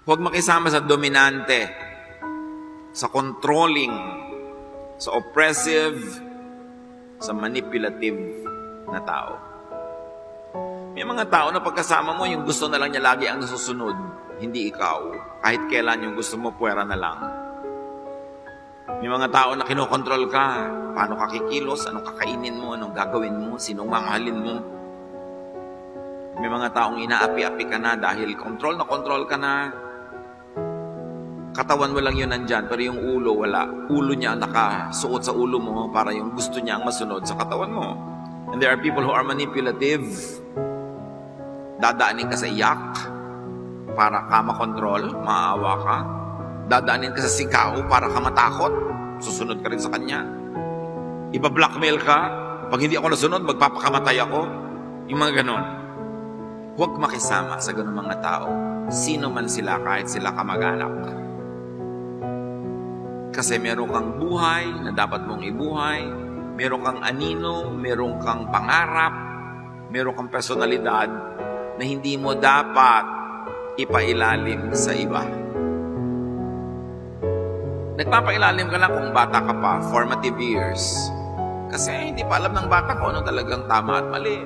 Huwag makisama sa dominante, sa controlling, sa oppressive, sa manipulative na tao. May mga tao na pagkasama mo, yung gusto na lang niya lagi ang nasusunod, hindi ikaw. Kahit kailan yung gusto mo, puwera na lang. May mga tao na kinokontrol ka. Paano ka kikilos, anong kakainin mo, anong gagawin mo, sinong mamahalin mo. May mga taong inaapi-api ka na dahil control ka na. Katawan mo lang yun nandyan, pero yung ulo, wala. Ulo niya nakasuot sa ulo mo para yung gusto niya ang masunod sa katawan mo. And there are people who are manipulative. Dadaanin ka sa iyak para ka makontrol, maawa ka. Dadaanin ka sa sigaw para ka matakot, susunod ka rin sa kanya. Iba-blackmail ka, pag hindi ako nasunod, magpapakamatay ako. Yung mga ganon. Huwag makisama sa ganun mga tao. Sino man sila, kahit sila kamag-anak. Kasi meron kang buhay na dapat mong ibuhay, meron kang anino, meron kang pangarap, meron kang personalidad na hindi mo dapat ipailalim sa iba. Nagpapailalim ka lang kung bata ka pa, formative years. Kasi hindi pa alam ng bata kung ano talagang tama at mali.